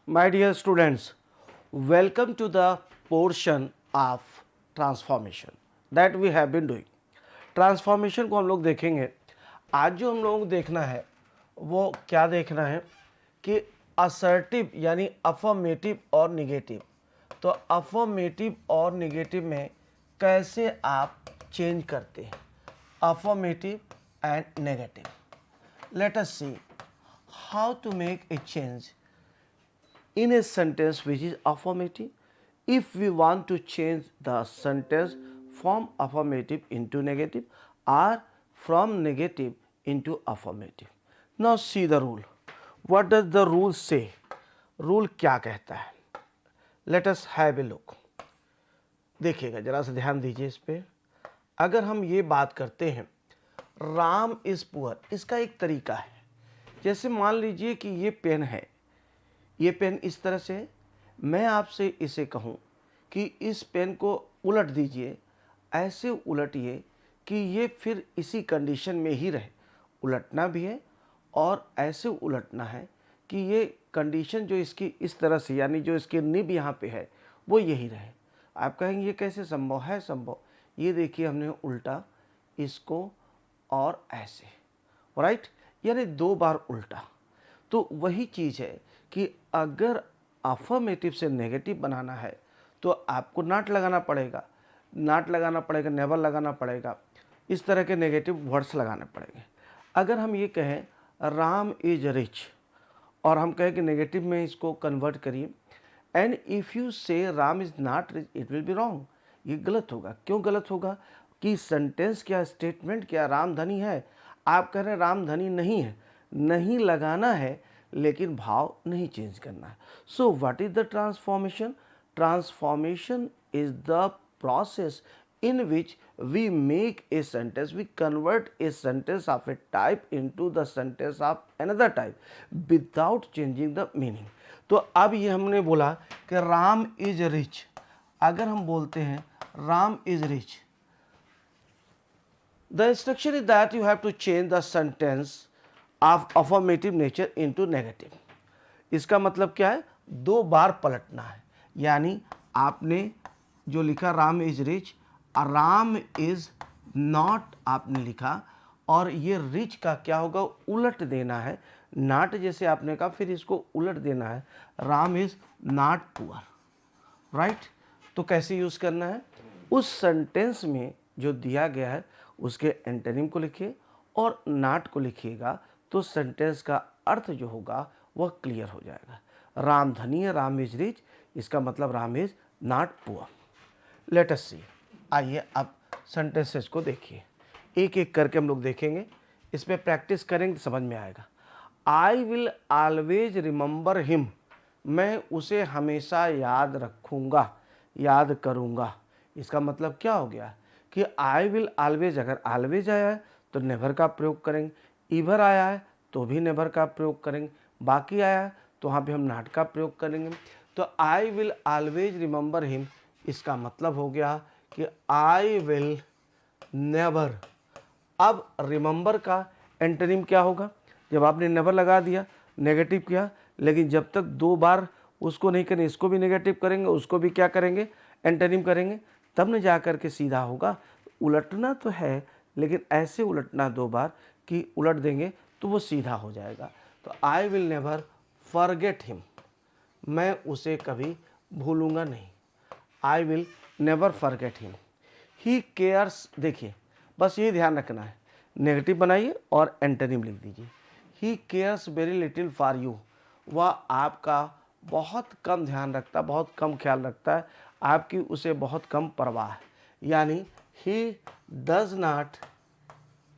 My dear students, welcome to the portion of transformation that we have been doing. Transformation को हम लोग देखेंगे। आज जो हम लोग देखना है वो क्या देखना है कि असर्टिव यानी अफर्मेटिव और निगेटिव। तो अफर्मेटिव और निगेटिव में कैसे आप चेंज करते हैं, affirmative and negative. Let us see how to make a change in a sentence which is affirmative. If we want to change the sentence from affirmative into negative or from negative into affirmative. Now see the rule. What does the rule say? Rule क्या कहता है? Let us have a look. देखिएगा जरा सा ध्यान दीजिए इस पे। अगर हम ये बात करते हैं राम इज पुअर, इसका एक तरीका है। जैसे मान लीजिए कि ये पेन है, ये पेन इस तरह से, मैं आपसे इसे कहूँ कि इस पेन को उलट दीजिए, ऐसे उलटिए कि ये फिर इसी कंडीशन में ही रहे। उलटना भी है और ऐसे उलटना है कि ये कंडीशन जो इसकी इस तरह से यानी जो इसकी निब यहाँ पे है वो यही रहे। आप कहेंगे ये कैसे संभव है? संभव, ये देखिए हमने उल्टा इसको और ऐसे, राइट, यानी दो बार उल्टा। तो वही चीज़ है कि अगर अफर्मेटिव से नेगेटिव बनाना है तो आपको नॉट लगाना पड़ेगा, नॉट लगाना पड़ेगा, नेवर लगाना पड़ेगा, इस तरह के नेगेटिव वर्ड्स लगाने पड़ेंगे। अगर हम ये कहें राम इज रिच और हम कहें कि नेगेटिव में इसको कन्वर्ट करिए, एंड इफ़ यू से Ram is not rich it will be wrong, ये गलत होगा। क्यों गलत होगा? कि सेंटेंस क्या, स्टेटमेंट क्या, राम धनी है, आप कह रहे हैं राम धनी नहीं है। नहीं लगाना है लेकिन भाव नहीं चेंज करना है। So what is the transformation? Transformation is the process in which we make a sentence, we convert a sentence of a type into the sentence of another type without changing the meaning. तो अब ये हमने बोला कि Ram is rich. अगर हम बोलते हैं Ram is rich, the instruction is that you have to change the sentence of affirmative nature into negative. इसका मतलब क्या है? दो बार पलटना है। यानी आपने जो लिखा Ram is rich, Ram is not आपने लिखा और ये रिच का क्या होगा? उलट देना है। नॉट जैसे आपने कहा फिर इसको उलट देना है, Ram is not poor, right. तो कैसे यूज़ करना है? उस सेंटेंस में जो दिया गया है उसके एंटोनिम को लिखिए और नॉट को लिखिएगा, तो सेंटेंस का अर्थ जो होगा वह क्लियर हो जाएगा। राम धनी है, राम इज रिच, इसका मतलब Ram is not poor. Let us see, आइए अब सेंटेंसेस को देखिए, एक एक करके हम लोग देखेंगे, इस पर प्रैक्टिस करेंगे तो समझ में आएगा। I will always remember him, मैं उसे हमेशा याद रखूँगा, याद करूँगा। इसका मतलब क्या हो गया कि आई विल ऑलवेज, अगर ऑलवेज आया है तो नेवर का प्रयोग करेंगे, ईवर आया है तो भी नेवर का प्रयोग करेंगे, बाकी आया है तो वहाँ पे हम नॉट का प्रयोग करेंगे। तो I will always remember him, इसका मतलब हो गया कि आई विल नेवर। अब रिमेंबर का एंटोनिम क्या होगा? जब आपने नेवर लगा दिया, नेगेटिव किया, लेकिन जब तक दो बार उसको नहीं करेंगे, इसको भी नेगेटिव करेंगे, उसको भी क्या करेंगे? एंटोनिम करेंगे, तब न जा कर के सीधा होगा। उलटना तो है लेकिन ऐसे उलटना दो बार कि उलट देंगे तो वो सीधा हो जाएगा। तो I will never forget him, मैं उसे कभी भूलूंगा नहीं। I will never forget him. He cares, देखिए बस ये ध्यान रखना है, नेगेटिव बनाइए और एंटोनिम लिख दीजिए। He cares very little for you, वह आपका बहुत कम ध्यान रखता, बहुत कम ख्याल रखता है, आपकी उसे बहुत कम परवाह है। यानी ही डज नॉट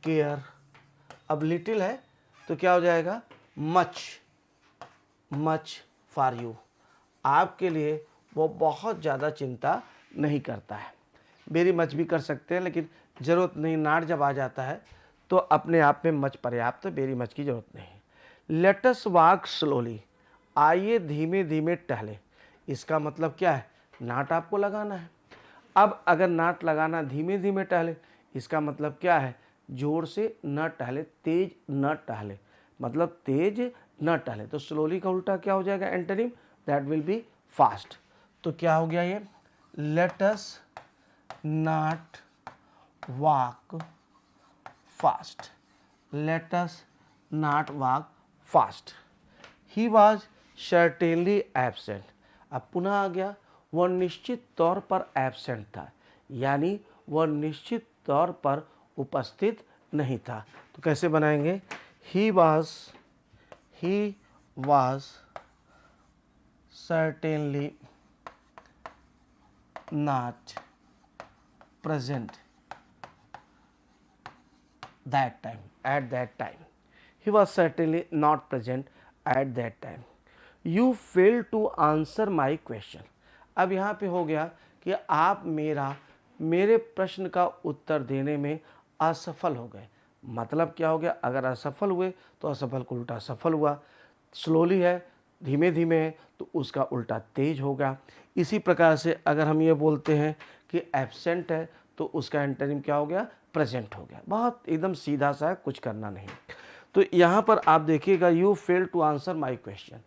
केयर, अब लिटिल है तो क्या हो जाएगा? मच, मच फॉर यू, आपके लिए वो बहुत ज़्यादा चिंता नहीं करता है। वेरी मच भी कर सकते हैं लेकिन ज़रूरत नहीं, नॉट जब आ जाता है तो अपने आप में मच पर्याप्त, वेरी मच की ज़रूरत नहीं। लेट अस वॉक स्लोली, आइए धीमे धीमे टहले, इसका मतलब क्या है? नॉट आपको लगाना है। अब अगर नॉट लगाना धीमे धीमे टहले, इसका मतलब क्या है? जोर से न टहले, तेज न टहले, मतलब तेज न टहले। तो स्लोली का उल्टा क्या हो जाएगा? Antonym that will be fast. तो क्या हो गया ये, let us not walk fast, let us not walk fast. He was certainly absent. अब पुनः आ गया, वह निश्चित तौर पर एबसेंट था, यानी वह निश्चित तौर पर उपस्थित नहीं था। तो कैसे बनाएंगे, he was certainly not present that time, at that time. He was certainly not present at that time. You failed to answer my question. अब यहाँ पे हो गया कि आप मेरे प्रश्न का उत्तर देने में असफल हो गए। मतलब क्या हो गया, अगर असफल हुए तो असफल को उल्टा सफल हुआ, स्लोली है, धीमे धीमे है, तो उसका उल्टा तेज होगा। इसी प्रकार से अगर हम ये बोलते हैं कि एब्सेंट है तो उसका एंटोनिम क्या हो गया, प्रेजेंट हो गया। बहुत एकदम सीधा सा है, कुछ करना नहीं। तो यहाँ पर आप देखिएगा, you fail to answer my question,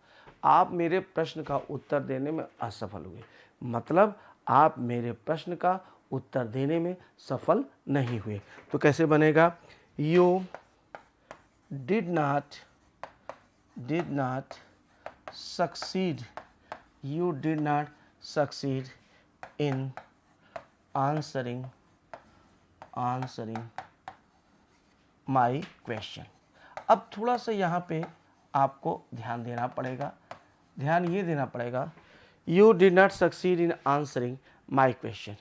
आप मेरे प्रश्न का उत्तर देने में असफल हुए, मतलब आप मेरे प्रश्न का उत्तर देने में सफल नहीं हुए। तो कैसे बनेगा, you did not succeed, you did not succeed in answering my question। अब थोड़ा सा यहाँ पे आपको ध्यान देना पड़ेगा, ध्यान ये देना पड़ेगा, you did not succeed in answering my question,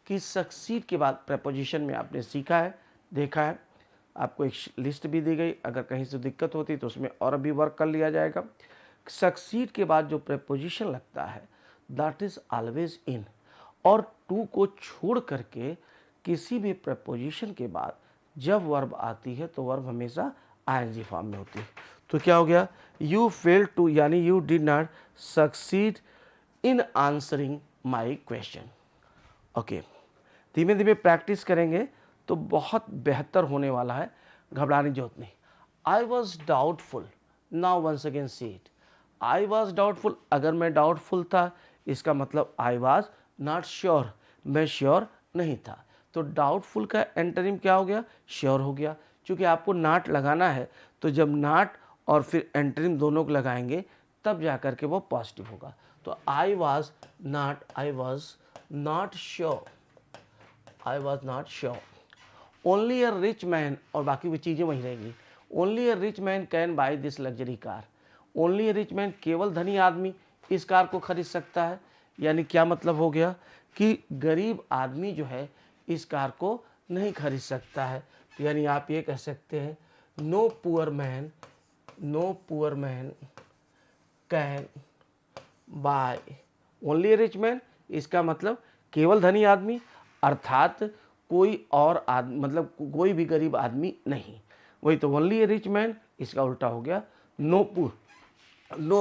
कि succeed के बाद preposition में आपने सीखा है, देखा है, आपको एक लिस्ट भी दी गई, अगर कहीं से दिक्कत होती तो उसमें और भी वर्क कर लिया जाएगा। सक्सीड के बाद जो प्रेपोजिशन लगता है दैट इज ऑलवेज इन, और टू को छोड़ करके किसी भी प्रेपोजिशन के बाद जब वर्ब आती है तो वर्ब हमेशा आईएनजी फॉर्म में होती है। तो क्या हो गया, यू फेल टू, यानी you did not succeed in answering my question. Okay, धीमे धीमे प्रैक्टिस करेंगे तो बहुत बेहतर होने वाला है, घबराने की जरूरत नहीं। I was doubtful, now once again see it, I was doubtful, अगर मैं डाउटफुल था इसका मतलब आई वॉज नॉट श्योर, मैं श्योर नहीं था। तो डाउटफुल का एंटोनिम क्या हो गया, श्योर हो गया। क्योंकि आपको नॉट लगाना है, तो जब नॉट और फिर एंटोनिम दोनों को लगाएंगे तब जा कर के वो पॉजिटिव होगा। तो आई was not sure, I was not sure. Only a rich man, और बाकी भी चीज़ें वहीं रहेंगी, only a rich man can buy this luxury car, only rich man, केवल धनी आदमी इस कार को खरीद सकता है। यानी क्या मतलब हो गया कि गरीब आदमी जो है इस कार को नहीं खरीद सकता है। तो यानी आप ये कह सकते हैं, no poor man can buy, only rich man, इसका मतलब केवल धनी आदमी, अर्थात कोई और आदमी, मतलब कोई भी गरीब आदमी नहीं। वही तो ओनली रिच मैन, इसका उल्टा हो गया no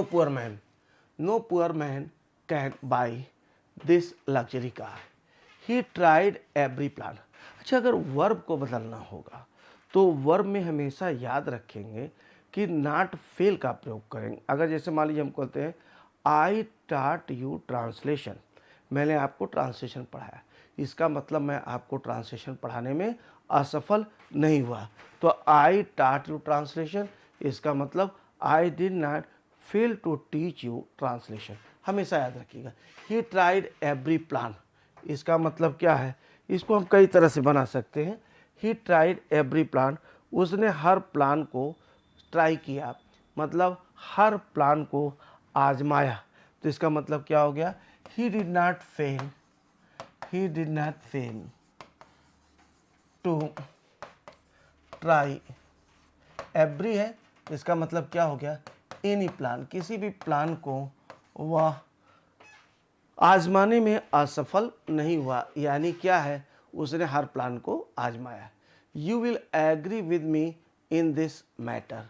poor man can buy this luxury car. He tried every plan. अच्छा, अगर वर्ब को बदलना होगा तो वर्ब में हमेशा याद रखेंगे कि नॉट फेल का प्रयोग करेंगे। अगर जैसे मान लीजिए हम कहते हैं आई टॉट यू ट्रांसलेशन, मैंने आपको ट्रांसलेशन पढ़ाया, इसका मतलब मैं आपको ट्रांसलेशन पढ़ाने में असफल नहीं हुआ। तो आई टॉट यू ट्रांसलेशन, इसका मतलब I did not fail to teach you translation, हमेशा याद रखिएगा। ही ट्राइड एवरी प्लान, इसका मतलब क्या है, इसको हम कई तरह से बना सकते हैं। ही ट्राइड एवरी प्लान, उसने हर प्लान को ट्राई किया, मतलब हर प्लान को आजमाया। तो इसका मतलब क्या हो गया, he did not fail to try, every है, इसका मतलब क्या हो गया, एनी प्लान, किसी भी प्लान को वह आजमाने में असफल नहीं हुआ। यानी क्या है, उसने हर प्लान को आजमाया। You will agree with me in this matter,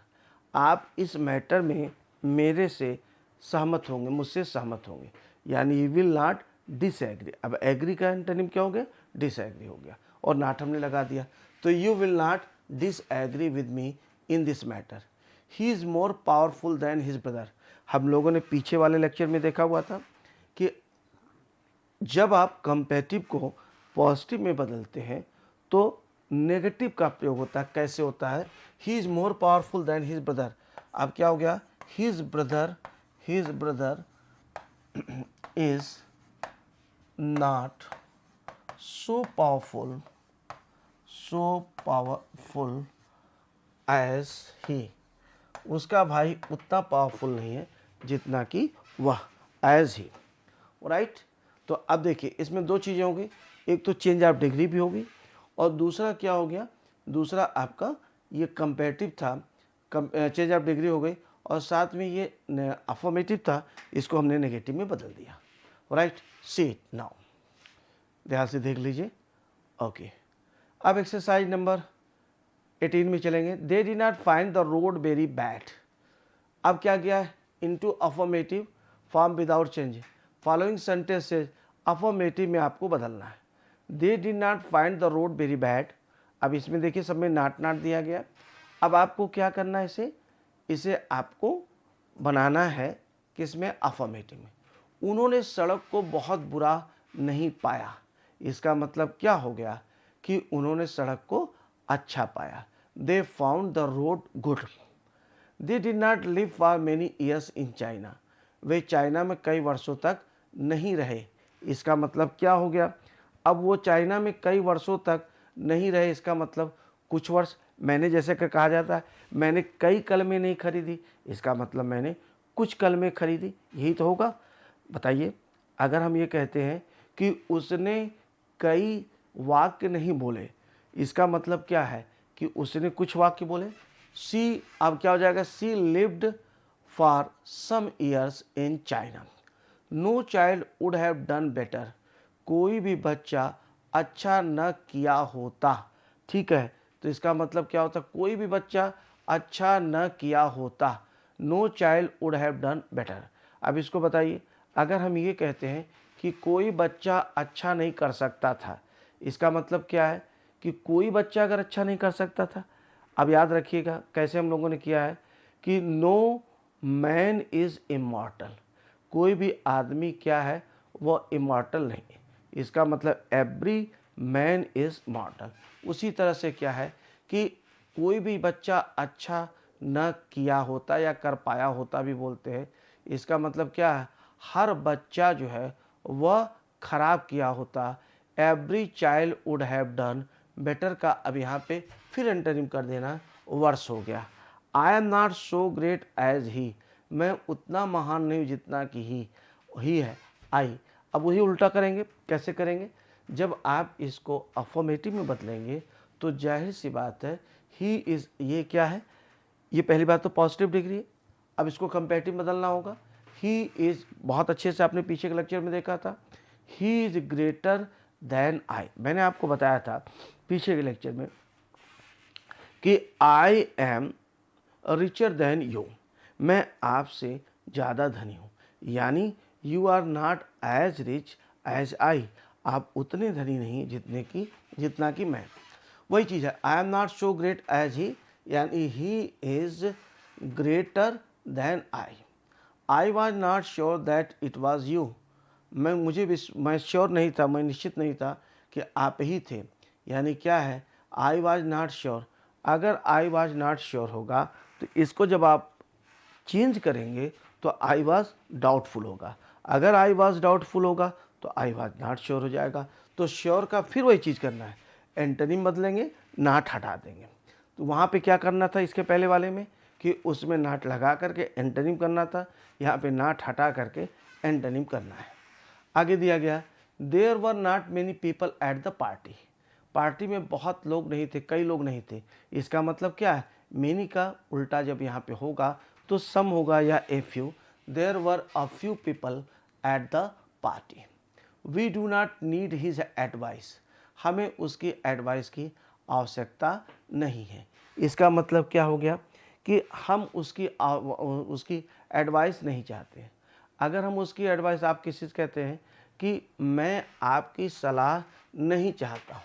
आप इस मैटर में मेरे से सहमत होंगे, मुझसे सहमत होंगे। यानी यू विल नॉट डिसएग्री, अब एग्री का एंटोनिम क्या हो गया, डिसएग्री हो गया, और नॉट हमने लगा दिया। तो you will not disagree with me in this matter. He is more powerful than his brother, हम लोगों ने पीछे वाले लेक्चर में देखा हुआ था कि जब आप कंपेटिव को पॉजिटिव में बदलते हैं तो नेगेटिव का प्रयोग होता है। कैसे होता है? He is more powerful than his brother. अब क्या हो गया? His brother is not so powerful as he. उसका भाई उतना पावरफुल नहीं है जितना कि वह, एज ही। राइट। तो अब देखिए इसमें दो चीज़ें होंगी, एक तो चेंज ऑफ डिग्री भी होगी और दूसरा क्या हो गया, दूसरा आपका ये कंपेरेटिव था, चेंज ऑफ डिग्री हो गई और साथ में ये अफर्मेटिव था, इसको हमने नेगेटिव में बदल दिया। राइट। सी इट नाउ, ध्यान से देख लीजिए। ओके, अब एक्सरसाइज नंबर 18 में चलेंगे। They did not find the road very bad. अब क्या किया है? Into affirmative form without change. Following sentences affirmative में आपको बदलना है। They did not find the road very bad. अब इसमें देखिए सब में नॉट दिया गया। अब आपको क्या करना है? इसे आपको बनाना है किसमें? अफर्मेटिव में। उन्होंने सड़क को बहुत बुरा नहीं पाया। इसका मतलब क्या हो गया कि उन्होंने सड़क को अच्छा पाया। They found the road good. They did not live for many years in China. Way China में कई वर्षों तक नहीं रहे। इसका मतलब क्या हो गया? अब वो चाइना में कई वर्षों तक नहीं रहे, इसका मतलब कुछ वर्ष। मैंने जैसे कि कहा जाता है मैंने कई कलमें नहीं खरीदी, इसका मतलब मैंने कुछ कलमें खरीदी, यही तो होगा। बताइए, अगर हम ये कहते हैं कि उसने कई वाक्य नहीं बोले, इसका मतलब क्या है कि उसने कुछ वाक्य बोले। सी, अब क्या हो जाएगा? She lived for some years in China. No child would have done better. कोई भी बच्चा अच्छा न किया होता। ठीक है, तो इसका मतलब क्या होता? कोई भी बच्चा अच्छा न किया होता। No child would have done better. अब इसको बताइए, अगर हम ये कहते हैं कि कोई बच्चा अच्छा नहीं कर सकता था, इसका मतलब क्या है कि कोई बच्चा अगर अच्छा नहीं कर सकता था। अब याद रखिएगा कैसे हम लोगों ने किया है कि नो मैन इज़ इमॉर्टल। कोई भी आदमी क्या है? वो इमॉर्टल नहीं है। इसका मतलब एवरी मैन इज़ मॉर्टल। उसी तरह से क्या है कि कोई भी बच्चा अच्छा न किया होता या कर पाया होता भी बोलते हैं। इसका मतलब क्या है? हर बच्चा जो है वह खराब किया होता। Every child would have done better का अब यहाँ पे फिर एंटरिंग कर देना, वर्स हो गया। I am not so great as he. मैं उतना महान नहीं जितना कि ही है, आई। अब वही उल्टा करेंगे। कैसे करेंगे? जब आप इसको अफर्मेटिव में बदलेंगे तो जाहिर सी बात है ही इज़, ये क्या है? ये पहली बात तो पॉजिटिव डिग्री है। अब इसको कंपेरेटिव बदलना होगा। ही इज़, बहुत अच्छे से आपने पीछे के लेक्चर में देखा था, he is greater than I. मैंने आपको बताया था पीछे के लेक्चर में कि I am richer than you. मैं आपसे ज़्यादा धनी हूँ, यानी you are not as rich as I. आप उतने धनी नहीं जितना कि मैं। वही चीज़ है, I am not so great as he, यानी he is greater than I. I was not sure that it was you. मैं श्योर नहीं था, मैं निश्चित नहीं था कि आप ही थे। यानी क्या है? आई वॉज नॉट श्योर। अगर आई वॉज नॉट श्योर होगा तो इसको जब आप चेंज करेंगे तो आई वॉज डाउटफुल होगा। अगर आई वॉज डाउटफुल होगा तो आई वॉज नॉट श्योर हो जाएगा। तो श्योर का फिर वही चीज़ करना है, एंटोनिम बदलेंगे, नॉट हटा देंगे। तो वहाँ पे क्या करना था इसके पहले वाले में कि उसमें नॉट लगा करके एंटोनिम करना था, यहाँ पे नॉट हटा करके एंटोनिम करना है। आगे दिया गया, there were not many people at the party. Party में बहुत लोग नहीं थे, कई लोग नहीं थे। इसका मतलब क्या है? मेनी का उल्टा जब यहाँ पे होगा तो सम होगा या a few. There were a few people at the party. We do not need his advice. हमें उसकी एडवाइस की आवश्यकता नहीं है। इसका मतलब क्या हो गया कि हम उसकी एडवाइस नहीं चाहते। अगर हम उसकी एडवाइस, आप किसी से कहते हैं कि मैं आपकी सलाह नहीं चाहता हूँ,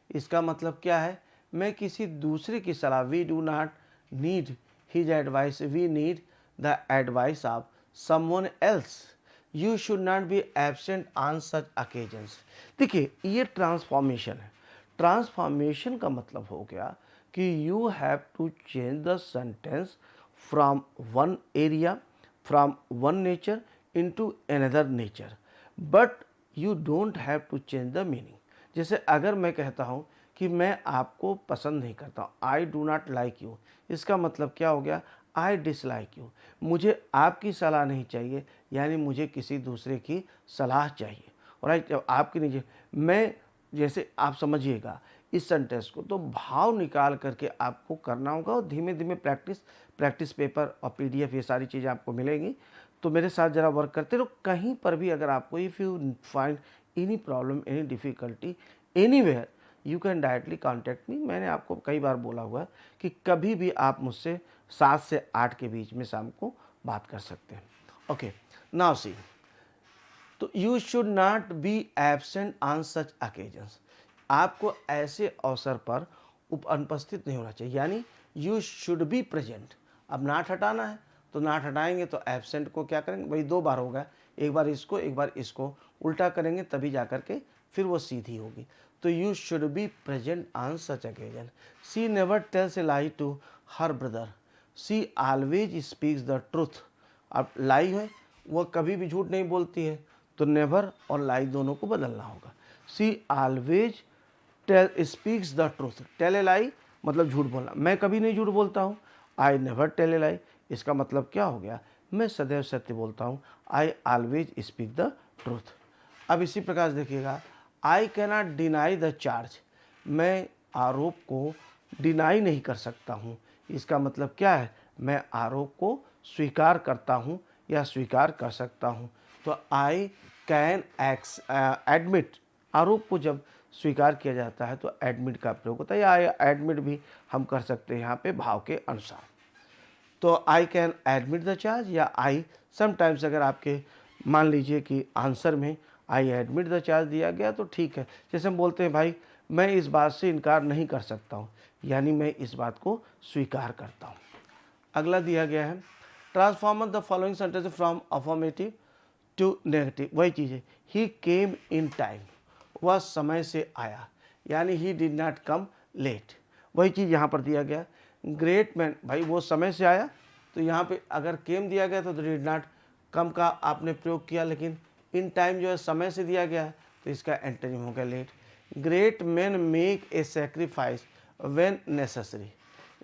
इसका मतलब क्या है? मैं किसी दूसरे की सलाह, we do not need his advice, we need the advice of someone else. You should not be absent on such occasions. देखिए ये ट्रांसफॉर्मेशन है। ट्रांसफॉर्मेशन का मतलब हो गया कि you have to change the sentence from one area, from one nature into another nature, but you don't have to change the meaning. जैसे अगर मैं कहता हूँ कि मैं आपको पसंद नहीं करता हूँ, I do not like you, इसका मतलब क्या हो गया, आई डिसलाइक यू। मुझे आपकी सलाह नहीं चाहिए, यानी मुझे किसी दूसरे की सलाह चाहिए। राइट, जब आपकी नहीं, मैं, जैसे आप समझिएगा इस सेंटेंस को, तो भाव निकाल करके आपको करना होगा और धीमे धीमे प्रैक्टिस पेपर और पीडीएफ ये सारी चीज़ें आपको मिलेंगी। तो मेरे साथ ज़रा वर्क करते रहो। कहीं पर भी अगर आपको if you find any problem, any difficulty anywhere, you can directly contact me. मैंने आपको कई बार बोला हुआ है कि कभी भी आप मुझसे 7 से 8 के बीच में शाम को बात कर सकते हैं। ओके, नाउ सी, तो you should not be absent on such occasions. आपको ऐसे अवसर पर अनुपस्थित नहीं होना चाहिए, यानी यू शुड बी प्रेजेंट। अब नाट हटाना है तो नाट हटाएंगे, तो एब्सेंट को क्या करेंगे, भाई 2 बार होगा, एक बार इसको एक बार इसको उल्टा करेंगे तभी जा करके फिर वो सीधी होगी। तो you should be present on such occasion. She never tells a lie to her brother, she always speaks the truth. अब लाई है, वो कभी भी झूठ नहीं बोलती है, तो नेवर और लाई दोनों को बदलना होगा। She always tell speaks the truth, tell a lie मतलब झूठ बोलना, मैं कभी नहीं झूठ बोलता हूँ, आई नेवर टेल ए लाई, इसका मतलब क्या हो गया, मैं सदैव सत्य बोलता हूँ, I always speak the truth. अब इसी प्रकार से देखिएगा, I cannot deny the charge, मैं आरोप को डिनाई नहीं कर सकता हूँ, इसका मतलब क्या है, मैं आरोप को स्वीकार करता हूँ या स्वीकार कर सकता हूँ। तो आई कैन एडमिट, आरोप को जब स्वीकार किया जाता है तो एडमिट का प्रयोग होता है, या एडमिट भी हम कर सकते हैं यहाँ पे भाव के अनुसार। तो I can admit the charge, या आई समटाइम्स, अगर आपके मान लीजिए कि आंसर में आई एडमिट द चार्ज दिया गया तो ठीक है। जैसे हम बोलते हैं भाई मैं इस बात से इनकार नहीं कर सकता हूँ, यानी मैं इस बात को स्वीकार करता हूँ। अगला दिया गया है, transform the following sentence from affirmative to negative. वही चीज़ है, ही केम इन टाइम, वह समय से आया, यानी he did not come late. वही चीज़ यहाँ पर दिया गया, ग्रेट मैन, भाई वो समय से आया, तो यहाँ पे अगर केम दिया गया तो डिड नॉट कम का आपने प्रयोग किया, लेकिन इन टाइम जो है समय से दिया गया है तो इसका एंटोनिम हो गया late. Great man make a sacrifice when necessary,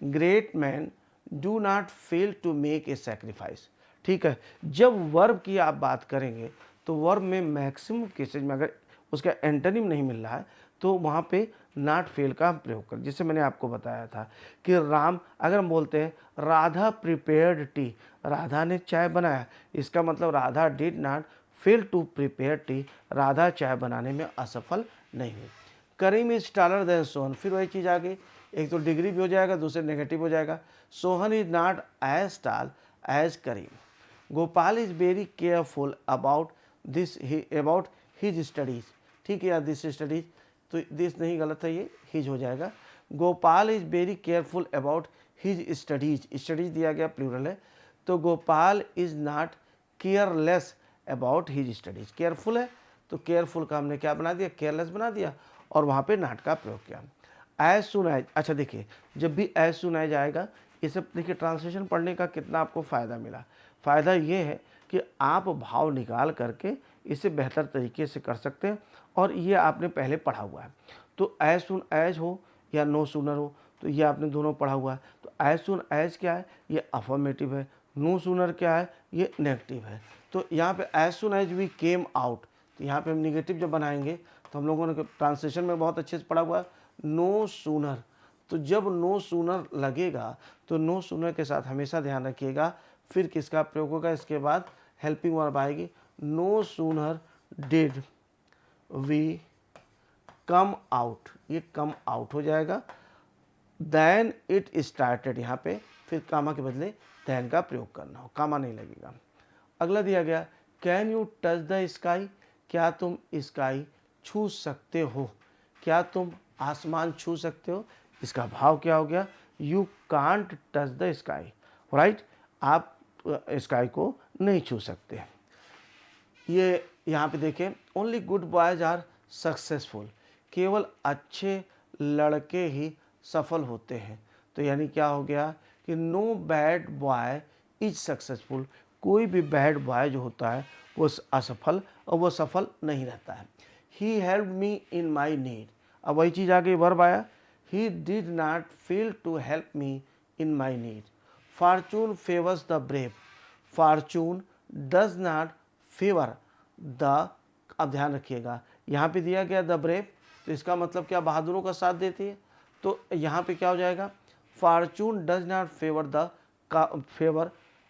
great man do not fail to make a sacrifice. ठीक है, जब वर्ब की आप बात करेंगे तो वर्ब में मैक्सिमम केसेज में अगर उसका एंटोनिम नहीं मिल रहा है तो वहाँ पे नॉट फेल का हम प्रयोग करें। जैसे मैंने आपको बताया था कि राम, अगर हम बोलते हैं राधा प्रिपेयर्ड टी, राधा ने चाय बनाया, इसका मतलब Radha did not fail to prepare tea, Radha चाय बनाने में असफल नहीं हुई। Karim is taller than Sohan, फिर वही चीज़ आ गई, एक तो डिग्री भी हो जाएगा, दूसरे नेगेटिव हो जाएगा। Sohan is not as tall as Karim. Gopal is very careful about his studies, ठीक है, या दिस स्टडीज़, तो दिस नहीं, गलत है, ये हिज हो जाएगा। Gopal is very careful about his studies, studies दिया गया प्लूरल है, तो Gopal is not careless about his studies. Careful है तो केयरफुल का हमने क्या बना दिया, केयरलेस बना दिया, और वहाँ पे नॉट का प्रयोग किया। एज सुन एज, अच्छा देखिए, जब भी एज सुन एज आएगा, ये सब देखिए ट्रांसलेशन पढ़ने का कितना आपको फ़ायदा मिला। फ़ायदा ये है कि आप भाव निकाल करके इसे बेहतर तरीके से कर सकते हैं, और ये आपने पहले पढ़ा हुआ है। तो एज सुन एज हो या नो सूनर हो, तो ये आपने दोनों पढ़ा हुआ है। तो एज सुन एज क्या है, ये अफर्मेटिव है, नो सूनर क्या है, ये नेगेटिव है। तो यहाँ पे as soon as we came out, तो यहाँ पे हम निगेटिव जब बनाएंगे तो हम लोगों ने ट्रांसलेशन में बहुत अच्छे से पढ़ा हुआ है, नो सूनर। तो जब नो सूनर लगेगा तो नो सूनर के साथ हमेशा ध्यान रखिएगा फिर किसका प्रयोग होगा, इसके बाद हेल्पिंग वर्ब आएगी। No sooner did we come out, ये कम आउट हो जाएगा, देन इट स्टार्टेड, यहाँ पे फिर कामा के बदले देन का प्रयोग करना हो, कामा नहीं लगेगा। अगला दिया गया, can you touch the sky, क्या तुम स्काई छू सकते हो, क्या तुम आसमान छू सकते हो, इसका भाव क्या हो गया, you can't touch the sky, right, आप स्काई को नहीं छू सकते। ये यहाँ पे देखें, only good boys are successful, केवल अच्छे लड़के ही सफल होते हैं। तो यानी क्या हो गया कि no bad boy is successful, कोई भी बैड बॉय जो होता है वो असफल और वो सफल नहीं रहता है। ही help me in my need, अब वही चीज़ आगे वर्ब आया, he did not fail to help me in my need. Fortune favours the brave, fortune does not favour the, अब ध्यान रखिएगा यहाँ पे दिया गया द ब्रेव, तो इसका मतलब क्या, बहादुरों का साथ देती है। तो यहाँ पे क्या हो जाएगा, Fortune does not favour the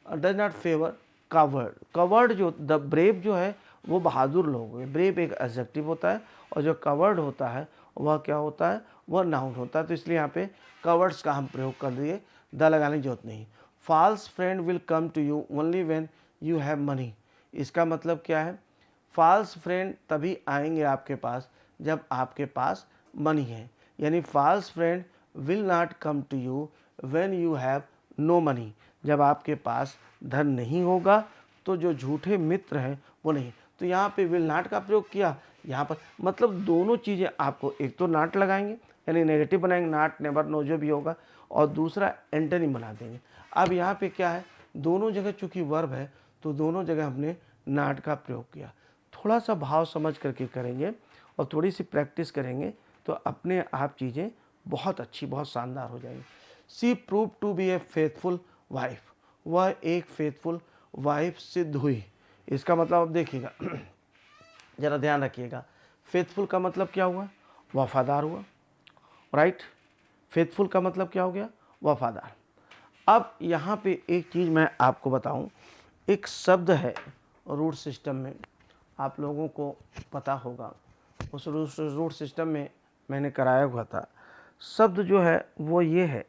does not favour coward. Covered जो द ब्रेव जो है वो बहादुर लोग हैं, ब्रेव एक एडजेक्टिव होता है और जो कवर्ड होता है वह क्या होता है, वह नाउन होता है। तो इसलिए यहाँ पे कवर्ड्स का हम प्रयोग कर दिए, द लगाने की जरूरत नहीं। False friend will come to you only when you have money, इसका मतलब क्या है, फॉल्स फ्रेंड तभी आएंगे आपके पास जब आपके पास मनी है। यानी false friend will not come to you when you have no money, जब आपके पास धन नहीं होगा तो जो झूठे मित्र हैं वो नहीं। तो यहाँ पे विल नॉट का प्रयोग किया, यहाँ पर मतलब दोनों चीज़ें आपको, एक तो नॉट लगाएंगे यानी नेगेटिव बनाएंगे, नॉट नेवर नो जो भी होगा, और दूसरा एंटनी बना देंगे। अब यहाँ पे क्या है, दोनों जगह चूंकि वर्ब है तो दोनों जगह हमने नॉट का प्रयोग किया। थोड़ा सा भाव समझ करके करेंगे और थोड़ी सी प्रैक्टिस करेंगे तो अपने आप चीज़ें बहुत अच्छी, बहुत शानदार हो जाएंगी। She prove to be a faithful wife, वह एक फेथफुल वाइफ सिद्ध हुई। इसका मतलब अब देखिएगा ज़रा ध्यान रखिएगा, फेथफुल का मतलब क्या हुआ, वफादार हुआ, राइट। फेथफुल का मतलब क्या हो गया, वफादार। अब यहाँ पे एक चीज़ मैं आपको बताऊँ, एक शब्द है रूट सिस्टम में, आप लोगों को पता होगा, उस रूट सिस्टम में मैंने कराया हुआ था। शब्द जो है वो ये है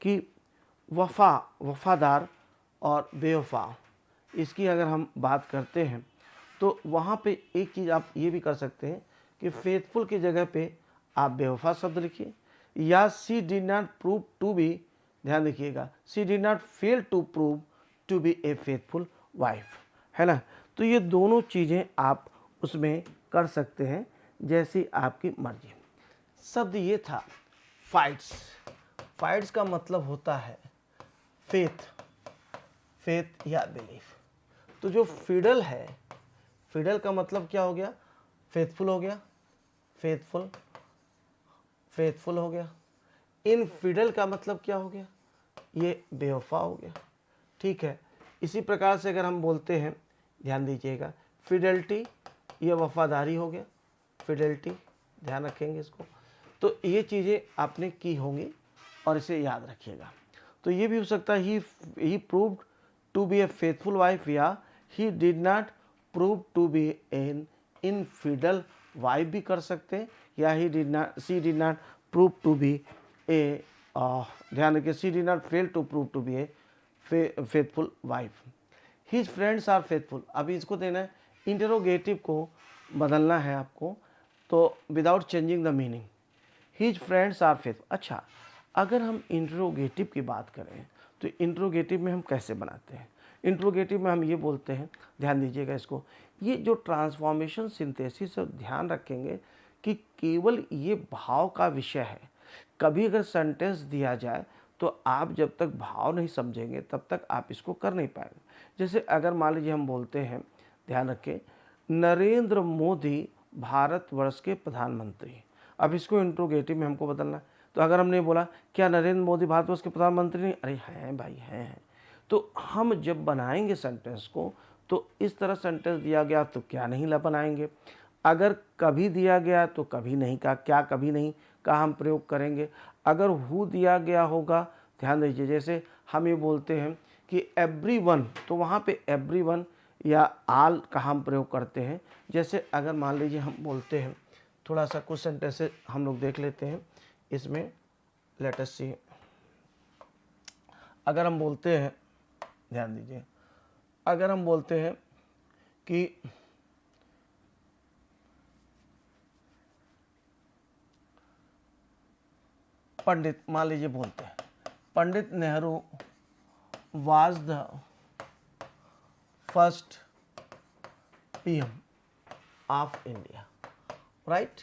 कि वफादार और बेवफा, इसकी अगर हम बात करते हैं तो वहाँ पे एक चीज़ आप ये भी कर सकते हैं कि फेथफुल की जगह पे आप बेवफा शब्द लिखिए, या she did not prove to be, ध्यान रखिएगा, she did not fail to prove to be a faithful wife, है ना। तो ये दोनों चीज़ें आप उसमें कर सकते हैं जैसी आपकी मर्जी। शब्द ये था फाइट्स, फाइट्स का मतलब होता है फेथ, फेथ या बिलीफ। तो जो फिडल है, फिडल का मतलब क्या हो गया, फेथफुल हो गया, फेथफुल, फेथफुल हो गया। इनफिडल का मतलब क्या हो गया, ये बेवफा हो गया, ठीक है। इसी प्रकार से अगर हम बोलते हैं, ध्यान दीजिएगा, फिडेलिटी, ये वफादारी हो गया, फिडेलिटी, ध्यान रखेंगे इसको। तो ये चीज़ें आपने की होंगी और इसे याद रखिएगा। तो ये भी हो सकता है he proved to be a faithful wife, या he did not prove to be an infidel wife भी कर सकते हैं, या she did not prove to be a, ध्यान रखिए, she did not fail to prove to be a faithful wife. His friends are faithful, अभी इसको देना है, इंटरोगेटिव को बदलना है आपको, तो without changing the meaning, his friends are faithful. अच्छा, अगर हम इंटरोगेटिव की बात करें तो इंटरोगेटिव में हम कैसे बनाते हैं, इंटरोगेटिव में हम ये बोलते हैं, ध्यान दीजिएगा इसको, ये जो ट्रांसफॉर्मेशन सिंथेसिस है ध्यान रखेंगे कि केवल ये भाव का विषय है। कभी अगर सेंटेंस दिया जाए तो आप जब तक भाव नहीं समझेंगे तब तक आप इसको कर नहीं पाएंगे। जैसे अगर मान लीजिए हम बोलते हैं, ध्यान रखें, नरेंद्र मोदी भारतवर्ष के प्रधानमंत्री, अब इसको इंट्रोगेटिव में हमको बदलना है। तो अगर हमने बोला क्या नरेंद्र मोदी भारतवर्ष के प्रधानमंत्री नहीं, अरे हैं भाई हैं। तो हम जब बनाएंगे सेंटेंस को तो इस तरह सेंटेंस दिया गया तो क्या नहीं ला बनाएंगे, अगर कभी दिया गया तो कभी नहीं का, क्या कभी नहीं का हम प्रयोग करेंगे। अगर हु दिया गया होगा, ध्यान दीजिए, जैसे हम ये बोलते हैं कि एवरीवन, तो वहाँ पे एवरीवन या आल का हम प्रयोग करते हैं। जैसे अगर मान लीजिए हम बोलते हैं, थोड़ा सा कुछ सेंटेंसेस हम लोग देख लेते हैं इसमें, लेट अस सी। अगर हम बोलते हैं, ध्यान दीजिए, अगर हम बोलते हैं कि पंडित, मान लीजिए बोलते हैं Pandit Nehru was the first PM of India, right.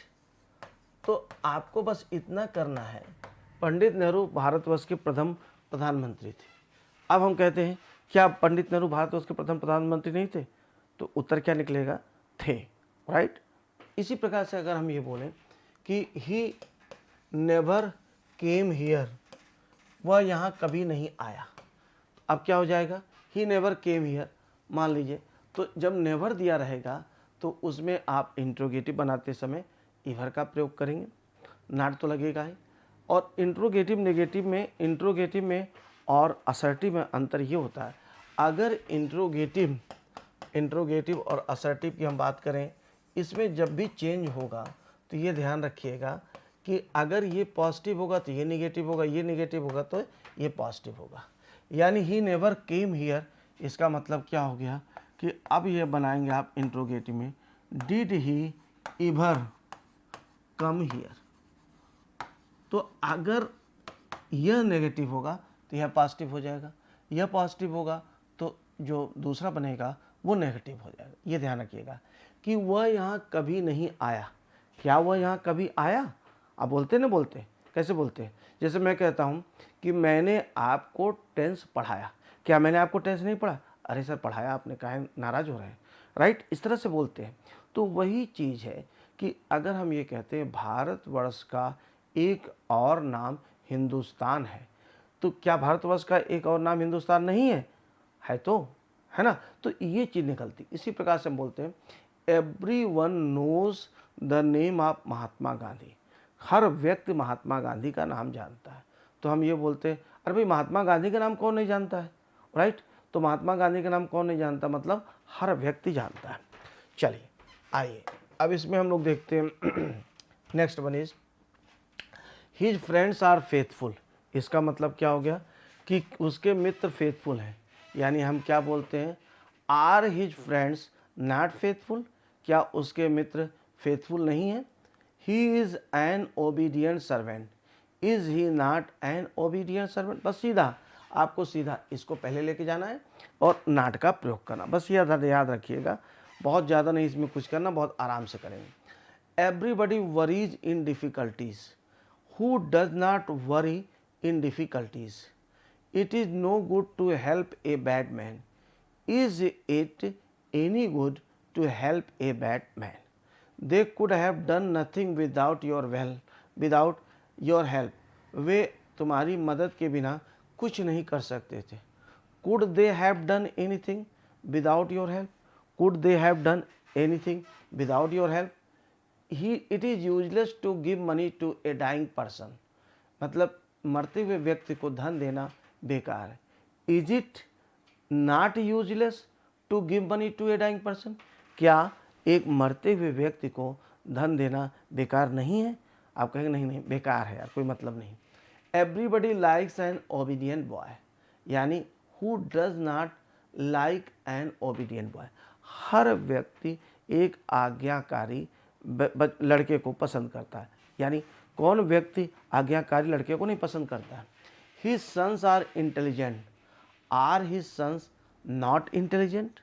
तो आपको बस इतना करना है, पंडित नेहरू भारतवर्ष के प्रथम प्रधानमंत्री थे। अब हम कहते हैं क्या पंडित नेहरू भारतवर्ष के प्रथम प्रधानमंत्री नहीं थे? तो उत्तर क्या निकलेगा? थे, राइट। इसी प्रकार से अगर हम ये बोलें कि ही नेवर केम हियर, वह यहाँ कभी नहीं आया, अब क्या हो जाएगा? He never came here. मान लीजिए, तो जब नेवर दिया रहेगा तो उसमें आप इंट्रोगेटिव बनाते समय इवर का प्रयोग करेंगे, नॉट तो लगेगा ही। और इंट्रोगेटिव इंट्रोगेटिव में और असर्टिव में अंतर ये होता है, अगर इंट्रोगेटिव और असर्टिव की हम बात करें, इसमें जब भी चेंज होगा तो ये ध्यान रखिएगा कि अगर ये पॉजिटिव होगा तो ये निगेटिव होगा, ये निगेटिव होगा तो ये पॉजिटिव होगा। यानी ही नेवर केम हियर, इसका मतलब क्या हो गया कि अब ये बनाएंगे आप इंट्रोगेटिव में, डिड ही इवर कम हियर। तो अगर यह नेगेटिव होगा तो यह पॉजिटिव हो जाएगा, यह पॉजिटिव होगा तो जो दूसरा बनेगा वो नेगेटिव हो जाएगा। ये ध्यान रखिएगा कि वह यहाँ कभी नहीं आया। क्या वह यहाँ कभी आया? आप बोलते ना, बोलते कैसे बोलते हैं? जैसे मैं कहता हूँ कि मैंने आपको टेंस पढ़ाया, क्या मैंने आपको टेंस नहीं पढ़ा? अरे सर पढ़ाया आपने, काहे नाराज़ हो रहे हैं, राइट। इस तरह से बोलते हैं। तो वही चीज़ है कि अगर हम ये कहते हैं भारतवर्ष का एक और नाम हिंदुस्तान है, तो क्या भारतवर्ष का एक और नाम हिंदुस्तान नहीं है? है तो, है ना। तो ये चीज़ निकलती। इसी प्रकार से हम बोलते हैं everyone knows the name of Mahatma Gandhi, हर व्यक्ति महात्मा गांधी का नाम जानता है। तो हम ये बोलते हैं अरे भाई महात्मा गांधी का नाम कौन नहीं जानता है, राइट। तो महात्मा गांधी का नाम कौन नहीं जानता, मतलब हर व्यक्ति जानता है। चलिए आइए अब इसमें हम लोग देखते हैं next one is his friends are faithful. इसका मतलब क्या हो गया कि उसके मित्र फेथफुल हैं। यानी हम क्या बोलते हैं, are his friends not faithful, क्या उसके मित्र फेथफुल नहीं हैं? He is an obedient servant, is he not an obedient servant. बस सीधा आपको सीधा इसको पहले लेके जाना है और नॉट का प्रयोग करना, बस ये याद रखिएगा। बहुत ज़्यादा नहीं इसमें कुछ करना, बहुत आराम से करेंगे। Everybody worries in difficulties, who does not worry in difficulties? It is no good to help a bad man. Is it any good to help a bad man? They could have done nothing without your help. वे तुम्हारी मदद के बिना कुछ नहीं कर सकते थे। Could they have done anything without your help? Could they have done anything without your help? It is useless to give money to a dying person. मतलब मरते हुए व्यक्ति को धन देना बेकार है। Is it not useless to give money to a dying person? क्या एक मरते हुए व्यक्ति को धन देना बेकार नहीं है? आप कहेंगे नहीं नहीं बेकार है यार, कोई मतलब नहीं। Everybody likes an obedient boy, यानी who does not like an obedient boy? हर व्यक्ति एक आज्ञाकारी लड़के को पसंद करता है। यानी कौन व्यक्ति आज्ञाकारी लड़के को नहीं पसंद करता है? His sons are intelligent, are his sons not intelligent?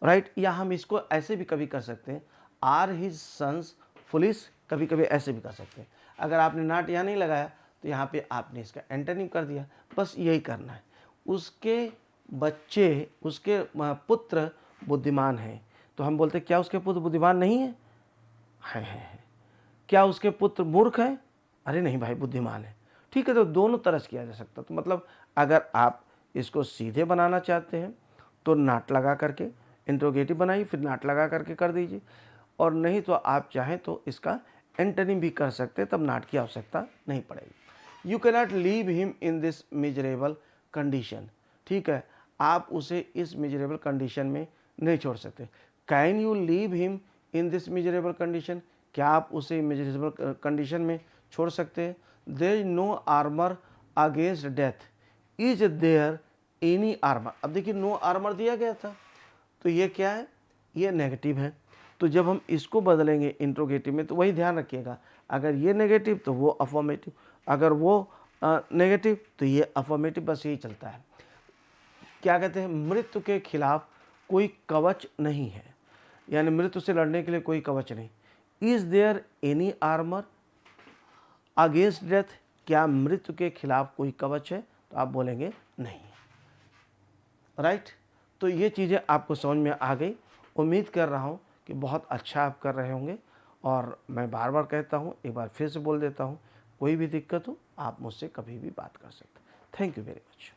Right. या हम इसको ऐसे भी कभी कर सकते हैं, आर हिज सन्स फुलिश, कभी कभी ऐसे भी कर सकते हैं। अगर आपने नॉट यहाँ नहीं लगाया तो यहाँ पे आपने इसका एंटोनिम कर दिया, बस यही करना है। उसके बच्चे, उसके पुत्र बुद्धिमान हैं, तो हम बोलते क्या उसके पुत्र बुद्धिमान नहीं है? है। क्या उसके पुत्र मूर्ख हैं? अरे नहीं भाई, बुद्धिमान है। ठीक है, तो दोनों तरह से किया जा सकता। तो मतलब अगर आप इसको सीधे बनाना चाहते हैं तो नॉट लगा करके इंट्रोगेटिव बनाइए, फिर नॉट लगा करके कर दीजिए, और नहीं तो आप चाहें तो इसका एंटोनिम भी कर सकते हैं, तब नॉट की आवश्यकता नहीं पड़ेगी। You cannot leave him in this miserable condition. ठीक है, आप उसे इस मिजरेबल कंडीशन में नहीं छोड़ सकते। Can you leave him in this miserable condition? क्या आप उसे मिजरेबल कंडीशन में छोड़ सकते हैं? There is no armour against death, is there any armour? अब देखिए नो आर्मर दिया गया था, तो ये क्या है? ये नेगेटिव है। तो जब हम इसको बदलेंगे इंट्रोगेटिव में तो वही ध्यान रखिएगा, अगर ये नेगेटिव तो वो अफर्मेटिव, अगर वो नेगेटिव तो ये अफर्मेटिव, बस यही चलता है। क्या कहते हैं? मृत्यु के खिलाफ कोई कवच नहीं है, यानी मृत्यु से लड़ने के लिए कोई कवच नहीं। Is there any armour against death, क्या मृत्यु के खिलाफ कोई कवच है? तो आप बोलेंगे नहीं। राइट, तो ये चीज़ें आपको समझ में आ गई। उम्मीद कर रहा हूँ कि बहुत अच्छा आप कर रहे होंगे। और मैं बार बार कहता हूँ, एक बार फिर से बोल देता हूँ, कोई भी दिक्कत हो आप मुझसे कभी भी बात कर सकते हैं। Thank you very much.